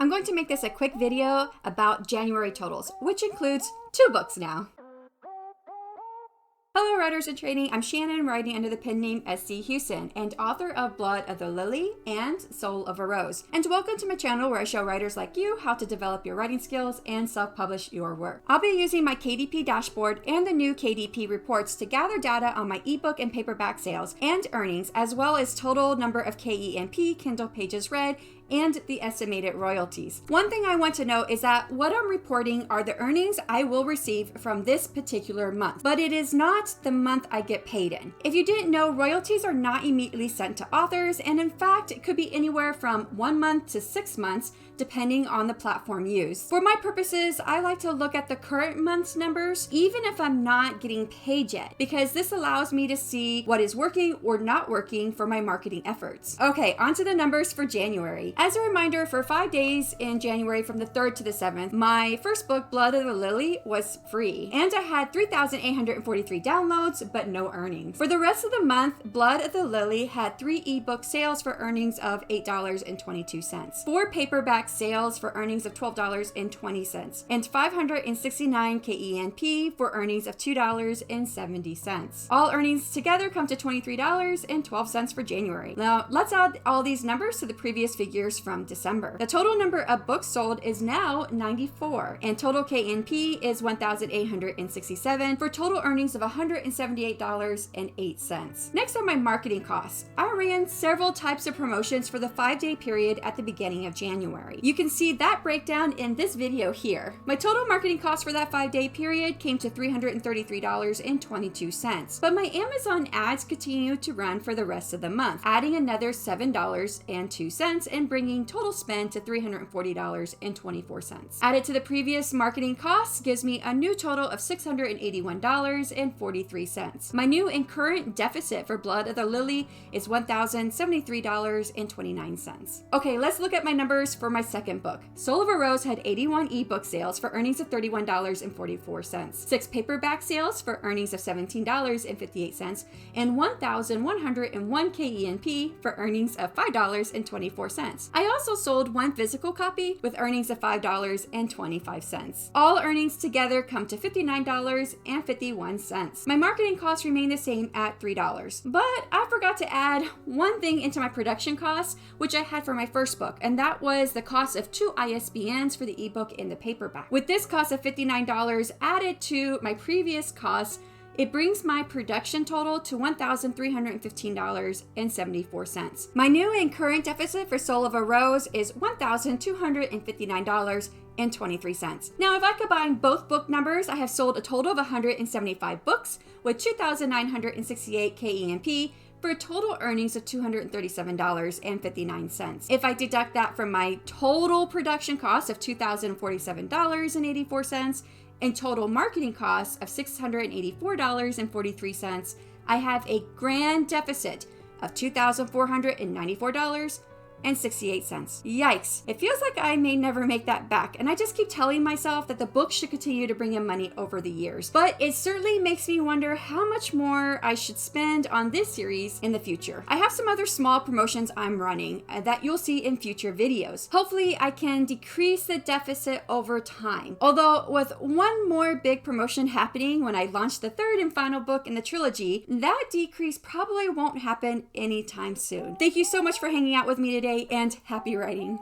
I'm going to make this a quick video about January totals, which includes 2 books now. Hello writers in training, I'm Shannon, writing under the pen name SC Huston and author of Blood of the Lily and Soul of a Rose. And welcome to my channel where I show writers like you how to develop your writing skills and self-publish your work. I'll be using my KDP dashboard and the new KDP reports to gather data on my ebook and paperback sales and earnings, as well as total number of KENP, Kindle pages read, and the estimated royalties. One thing I want to note is that what I'm reporting are the earnings I will receive from this particular month, but it is not the month I get paid in. If you didn't know, royalties are not immediately sent to authors, and in fact, it could be anywhere from 1 month to 6 months, depending on the platform used. For my purposes, I like to look at the current month's numbers, even if I'm not getting paid yet, because this allows me to see what is working or not working for my marketing efforts. Okay, on to the numbers for January. As a reminder, for 5 days in January from the 3rd to the 7th, my first book, Blood of the Lily, was free, and I had 3,843 downloads, but no earnings. For the rest of the month, Blood of the Lily had 3 ebook sales for earnings of $8.22, 4 paperback sales for earnings of $12.20, and 569 KENP for earnings of $2.70. All earnings together come to $23.12 for January. Now, let's add all these numbers to the previous figures from December. The total number of books sold is now 94, and total KNP is 1,867 for total earnings of $178.08. Next are my marketing costs. I ran several types of promotions for the 5-day period at the beginning of January. You can see that breakdown in this video here. My total marketing cost for that 5-day period came to $333.22, but my Amazon ads continued to run for the rest of the month, adding another $7.02 and bringing total spend to $340.24. Added to the previous marketing costs gives me a new total of $681.43. My new and current deficit for Blood of the Lily is $1,073.29. Okay, let's look at my numbers for my second book. Soul of a Rose had 81 ebook sales for earnings of $31.44, 6 paperback sales for earnings of $17.58, and 1,101 KENP for earnings of $5.24. I also sold 1 physical copy with earnings of $5.25. All earnings together come to $59.51. My marketing costs remain the same at $3, but I forgot to add one thing into my production costs, which I had for my first book, and that was the cost of 2 ISBNs for the ebook and the paperback. With this cost of $59 added to my previous costs, it brings my production total to $1,315.74. My new and current deficit for Soul of a Rose is $1,259.23. Now, if I combine both book numbers, I have sold a total of 175 books with 2,968 KENP for total earnings of $237.59. If I deduct that from my total production cost of $2,047.84 and total marketing costs of $684.43, I have a grand deficit of $2,494.68. Yikes. It feels like I may never make that back, and I just keep telling myself that the book should continue to bring in money over the years. But it certainly makes me wonder how much more I should spend on this series in the future. I have some other small promotions I'm running that you'll see in future videos. Hopefully I can decrease the deficit over time. Although with one more big promotion happening when I launch the 3rd and final book in the trilogy, that decrease probably won't happen anytime soon. Thank you so much for hanging out with me today, and happy writing.